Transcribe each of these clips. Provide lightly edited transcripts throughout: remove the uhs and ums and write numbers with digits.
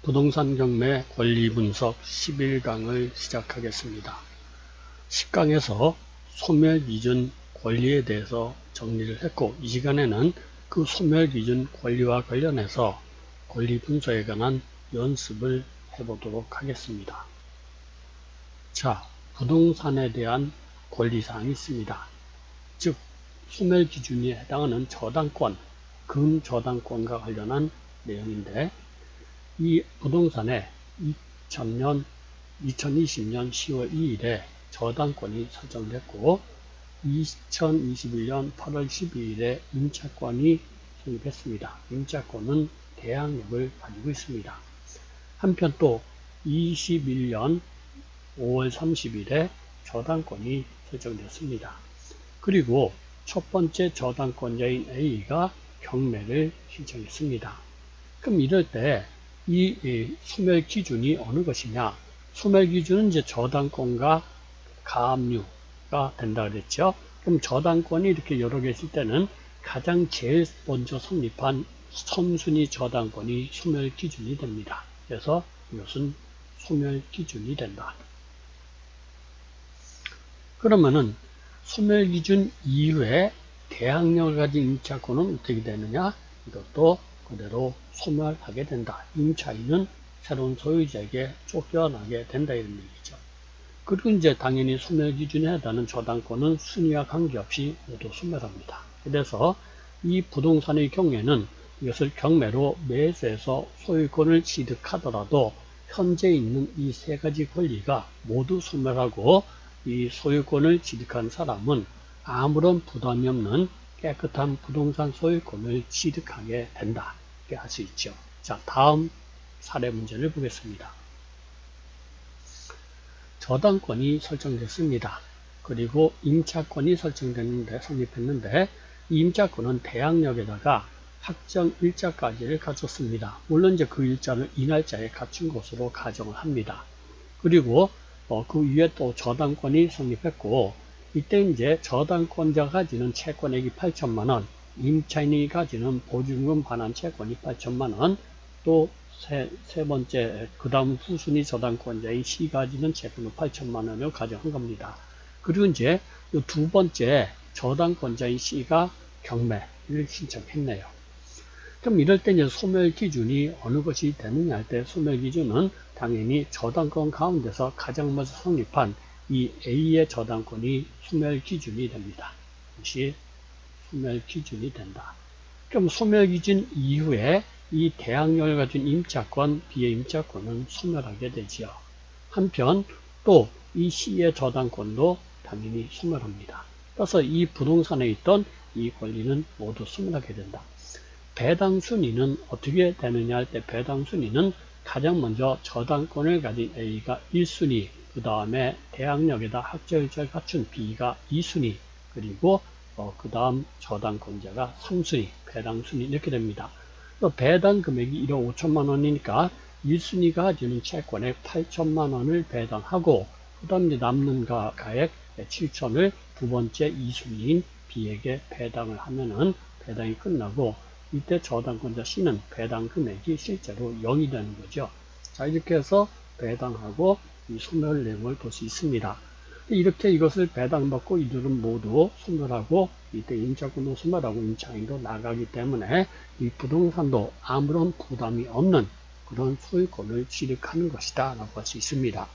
부동산 경매 권리 분석 11강을 시작하겠습니다. 10강에서 소멸기준 권리에 대해서 정리를 했고, 이 시간에는 그 소멸기준 권리와 관련해서 권리 분석에 관한 연습을 해보도록 하겠습니다. 자, 부동산에 대한 권리사항이 있습니다. 즉, 소멸기준에 해당하는 저당권, 금저당권과 관련한 내용인데, 이 부동산에 2020년 10월 2일에 저당권이 설정됐고 2021년 8월 12일에 임차권이 성립했습니다. 임차권은 대항력을 가지고 있습니다. 한편 또 21년 5월 30일에 저당권이 설정됐습니다. 그리고 첫 번째 저당권자인 A가 경매를 신청했습니다. 그럼 이럴 때 이 소멸 기준이 어느 것이냐? 소멸 기준은 이제 저당권과 가압류가 된다 그랬죠. 그럼 저당권이 이렇게 여러 개 있을 때는 가장 제일 먼저 성립한 선순위 저당권이 소멸 기준이 됩니다. 그래서 이것은 소멸 기준이 된다. 그러면은 소멸 기준 이후에 대항력을 가진 임차권은 어떻게 되느냐? 이것도 그대로 소멸하게 된다. 임차인은 새로운 소유자에게 쫓겨나게 된다 이런 얘기죠. 그리고 이제 당연히 소멸 기준에 해당하는 저당권은 순위와 관계없이 모두 소멸합니다. 그래서 이 부동산의 경우에는 이것을 경매로 매수해서 소유권을 취득하더라도 현재 있는 이 세 가지 권리가 모두 소멸하고 이 소유권을 취득한 사람은 아무런 부담이 없는 깨끗한 부동산 소유권을 취득하게 된다. 이렇게 할 수 있죠. 자, 다음 사례 문제를 보겠습니다. 저당권이 설정됐습니다. 그리고 임차권이 성립했는데 이 임차권은 대항력에다가 확정 일자까지를 갖췄습니다. 물론 이제 그 일자는 이 날짜에 갖춘 것으로 가정을 합니다. 그리고 그 위에 또 저당권이 성립했고, 이때 이제 저당권자가 가지는 채권액이 8천만원, 임차인이 가지는 보증금 반환 채권이 8천만원, 또 세 번째, 그 다음 후순위 저당권자인 C 가지는 채권은 8천만원을 가정한 겁니다. 그리고 이제 두 번째 저당권자인 C가 경매를 신청했네요. 그럼 이럴 때 이제 소멸 기준이 어느 것이 되느냐 할 때 소멸 기준은 당연히 저당권 가운데서 가장 먼저 성립한 이 A의 저당권이 소멸 기준이 됩니다. 이것이 소멸 기준이 된다. 그럼 소멸 기준 이후에 이 대항력을 가진 임차권, B의 임차권은 소멸하게 되지요. 한편 또 이 C의 저당권도 당연히 소멸합니다. 따라서 이 부동산에 있던 이 권리는 모두 소멸하게 된다. 배당 순위는 어떻게 되느냐 할 때 배당 순위는 가장 먼저 저당권을 가진 A가 1순위, 그 다음에 대항력에다 확정일자를 갖춘 B가 2순위, 그리고 그 다음 저당권자가 3순위, 배당 순위 이렇게 됩니다. 배당 금액이 1억 5천만 원이니까 1순위가 가지는 채권액 8천만 원을 배당하고, 그 다음 남는 가액 7천을 두 번째 2순위인 B에게 배당을 하면은 배당이 끝나고, 이때 저당권자 C는 배당 금액이 실제로 0이 되는 거죠. 자, 이렇게 해서 배당하고 이 소멸 내용을 볼 수 있습니다. 이렇게 이것을 배당받고 이들은 모두 소멸하고, 이때 임차권도 소멸하고 임차인도 나가기 때문에 이 부동산도 아무런 부담이 없는 그런 소유권을 취득하는 것이다 라고 할 수 있습니다.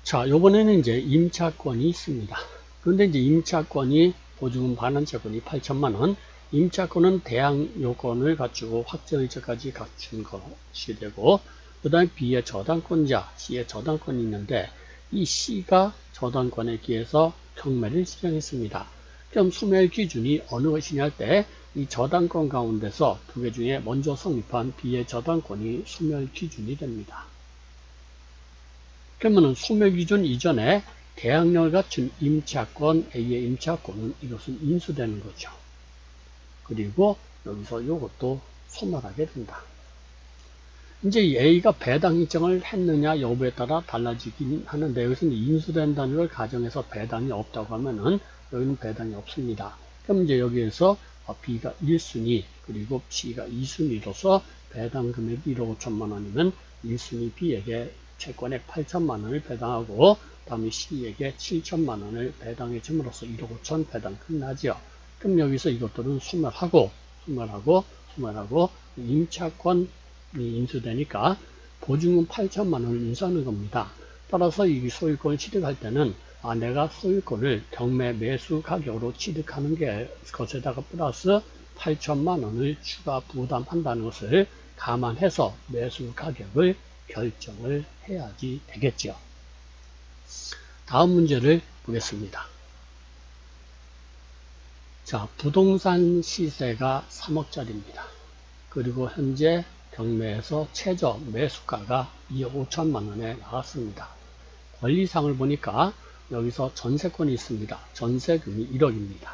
자, 요번에는 이제 임차권이 있습니다. 그런데 이제 임차권이 보증금 반환 채권이 8천만원, 임차권은 대항 요건을 갖추고 확정일자까지 갖춘 것이 되고, 그 다음에 B의 저당권자, C의 저당권이 있는데, 이 C가 저당권에 기해서 경매를 신청했습니다. 그럼 소멸 기준이 어느 것이냐 할 때, 이 저당권 가운데서 두 개 중에 먼저 성립한 B의 저당권이 소멸 기준이 됩니다. 그러면 소멸 기준 이전에 대항력을 갖춘 임차권, A의 임차권은 이것은 인수되는 거죠. 그리고 여기서 이것도 소멸하게 된다. 이제 A가 배당 신청을 했느냐 여부에 따라 달라지긴 하는데, 여기서 인수된다는 걸 가정해서 배당이 없다고 하면은 여기는 배당이 없습니다. 그럼 이제 여기에서 B가 1순위 그리고 C가 2순위로서 배당 금액이 1억 5천만 원이면 1순위 B에게 채권액 8천만 원을 배당하고 다음에 C에게 7천만 원을 배당해 줌으로써 1억 5천 배당 끝나죠. 그럼 여기서 이것들은 소멸하고 임차권이 인수되니까 보증금 8천만 원을 인수하는 겁니다. 따라서 이 소유권을 취득할 때는 내가 소유권을 경매 매수 가격으로 취득하는 것에다가 플러스 8천만 원을 추가 부담한다는 것을 감안해서 매수 가격을 결정을 해야지 되겠죠. 다음 문제를 보겠습니다. 자, 부동산 시세가 3억짜리입니다. 그리고 현재 경매에서 최저 매수가가 2억 5천만 원에 나왔습니다. 권리상을 보니까 여기서 전세권이 있습니다. 전세금이 1억입니다.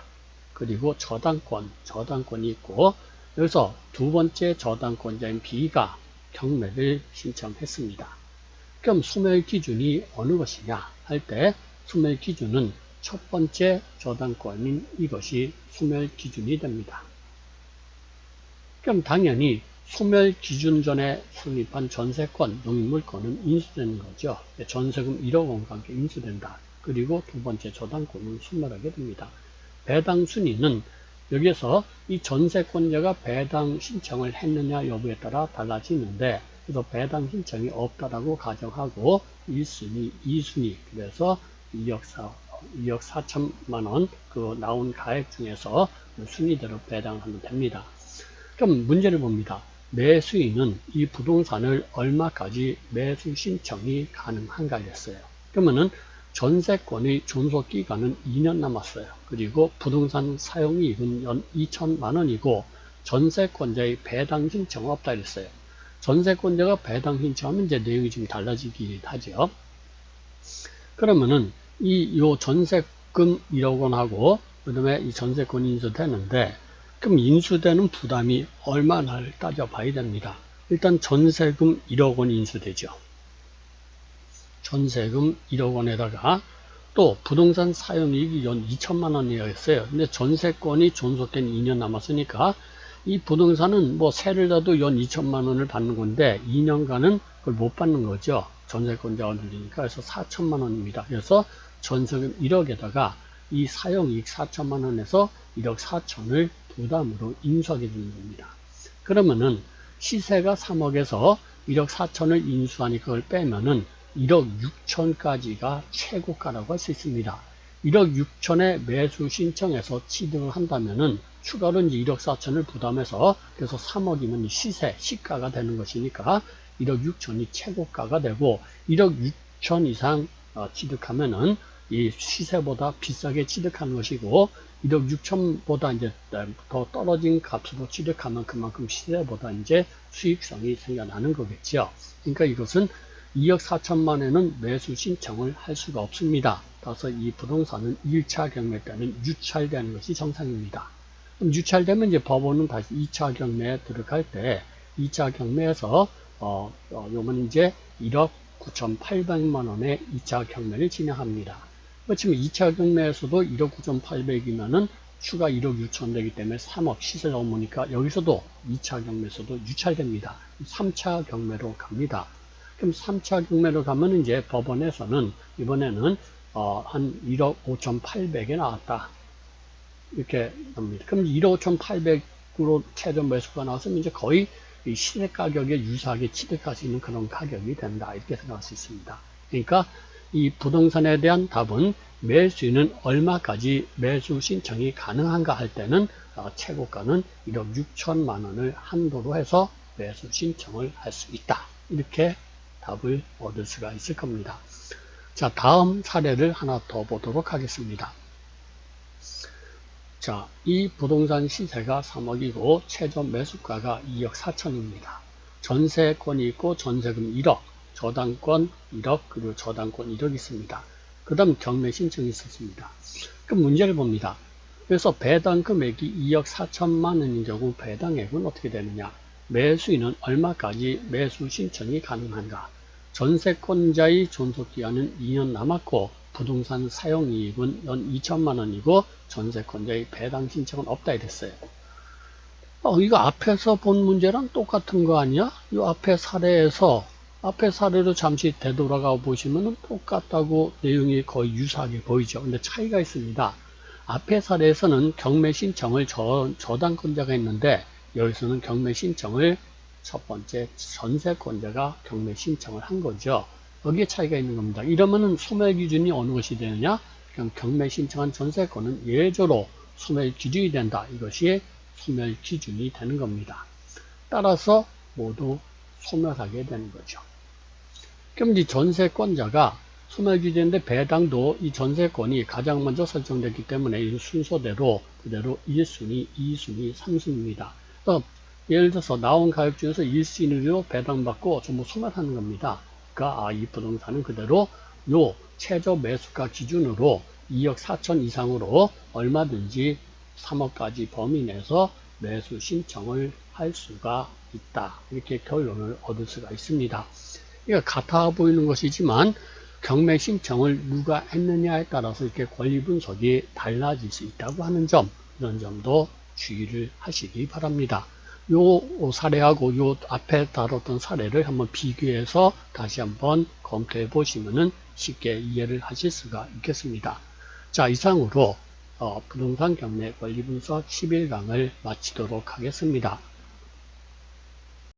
그리고 저당권이 있고 여기서 두 번째 저당권자인 B가 경매를 신청했습니다. 그럼 소멸 기준이 어느 것이냐 할 때 소멸 기준은 첫 번째 저당권인 이것이 소멸 기준이 됩니다. 그럼 당연히 소멸 기준 전에 성립한 전세권, 농인물권은 인수되는 거죠. 전세금 1억 원과 함께 인수된다. 그리고 두 번째 저당권은 소멸하게 됩니다. 배당 순위는 여기에서 이 전세권자가 배당 신청을 했느냐 여부에 따라 달라지는데 그래서 배당 신청이 없다라고 가정하고 1순위, 2순위 그래서 2억 4천만 원 그 나온 가액 중에서 순위대로 배당하면 됩니다. 그럼 문제를 봅니다. 매수인은 이 부동산을 얼마까지 매수 신청이 가능한가 했어요. 그러면은 전세권의 존속기간은 2년 남았어요. 그리고 부동산 사용이익은 연 2천만 원이고 전세권자의 배당 신청은 없다 그랬어요. 전세권자가 배당 신청하면 이제 내용이 좀 달라지긴 하죠. 그러면은 요 전세금 1억 원하고 그 다음에 이 전세권이 인수되는데 그럼 인수되는 부담이 얼마나를 따져봐야 됩니다. 일단 전세금 1억 원이 인수되죠. 전세금 1억 원에다가 또 부동산 사용이익이 연 2천만 원이었어요. 근데 전세권이 존속된 2년 남았으니까 이 부동산은 뭐 세를 놔도 연 2천만 원을 받는 건데 2년간은 그걸 못 받는 거죠. 전세권자가 늘리니까. 그래서 4천만 원입니다. 그래서 전세금 1억에다가 이 사용이익 4천만 원에서 1억 4천을 부담으로 인수하게 되는 겁니다. 그러면은 시세가 3억에서 1억 4천을 인수하니 그걸 빼면은 1억 6천까지가 최고가라고 할 수 있습니다. 1억 6천에 매수 신청해서 취득을 한다면은 추가로 이제 1억 4천을 부담해서 그래서 3억이면 시가가 되는 것이니까 1억 6천이 최고가가 되고 1억 6천 이상 취득하면은 이 시세보다 비싸게 취득하는 것이고 1억 6천보다 이제 더 떨어진 값으로 취득하면 그만큼 시세보다 이제 수익성이 생겨나는 거겠죠. 그러니까 이것은 2억 4천만에는 매수 신청을 할 수가 없습니다. 따라서 이 부동산은 1차 경매 때는 유찰되는 것이 정상입니다. 그럼 유찰되면 이제 법원은 다시 2차 경매에 들어갈 때 2차 경매에서 요번 이제 1억 9,800만 원의 2차 경매를 진행합니다. 그렇지만 2차 경매에서도 1억 9,800이면은 추가 1억 6천 되기 때문에 3억 시세가 넘으니까 여기서도 2차 경매에서도 유찰됩니다. 3차 경매로 갑니다. 그럼 3차 경매로 가면 이제 법원에서는 이번에는 한 1억 5,800에 나왔다. 이렇게 납니다. 그럼 1억 5,800으로 최저 매수가 나왔으면 이제 거의 이 시세 가격에 유사하게 취득할 수 있는 그런 가격이 된다. 이렇게 생각할 수 있습니다. 그러니까 이 부동산에 대한 답은 매수인은 얼마까지 매수 신청이 가능한가 할 때는 최고가는 1억 6천만 원을 한도로 해서 매수 신청을 할 수 있다. 이렇게 답을 얻을 수가 있을 겁니다. 자, 다음 사례를 하나 더 보도록 하겠습니다. 자, 이 부동산 시세가 3억이고 최저 매수가가 2억 4천입니다. 전세권이 있고 전세금 1억, 저당권 1억, 그리고 저당권 1억 있습니다. 그 다음 경매 신청이 있었습니다. 그럼 문제를 봅니다. 그래서 배당 금액이 2억 4천만 원인 경우 배당액은 어떻게 되느냐? 매수인은 얼마까지 매수 신청이 가능한가? 전세권자의 존속기한은 2년 남았고 부동산 사용이익은 연 2천만 원이고 전세권자의 배당 신청은 없다 이랬어요. 이거 앞에서 본 문제랑 똑같은 거 아니야? 이 앞에 사례에서 앞에 사례로 잠시 되돌아가 보시면 똑같다고 내용이 거의 유사하게 보이죠. 근데 차이가 있습니다. 앞에 사례에서는 경매 신청을 저당권자가 했는데 여기서는 경매 신청을 첫 번째 전세권자가 경매 신청을 한 거죠. 여기에 차이가 있는 겁니다. 이러면은 소멸 기준이 어느 것이 되느냐? 그냥 경매 신청한 전세권은 예외적으로 소멸 기준이 된다. 이것이 소멸 기준이 되는 겁니다. 따라서 모두 소멸하게 되는 거죠. 그럼 이 전세권자가 소멸 기준인데 배당도 이 전세권이 가장 먼저 설정됐기 때문에 이 순서대로 그대로 1순위, 2순위, 3순위입니다. 예를 들어서 나온 가격 중에서 1순위로 배당받고 전부 소멸하는 겁니다. 그러니까 이 부동산은 그대로 요 최저 매수가 기준으로 2억 4천 이상으로 얼마든지 3억까지 범위 내에서 매수 신청을 할 수가 있다. 이렇게 결론을 얻을 수가 있습니다. 이거 같아 보이는 것이지만 경매 신청을 누가 했느냐에 따라서 이렇게 권리 분석이 달라질 수 있다고 하는 점, 이런 점도 주의를 하시기 바랍니다. 요 사례하고 요 앞에 다뤘던 사례를 한번 비교해서 다시 한번 검토해 보시면 쉽게 이해를 하실 수가 있겠습니다. 자, 이상으로 부동산 경매 권리 분석 11강을 마치도록 하겠습니다.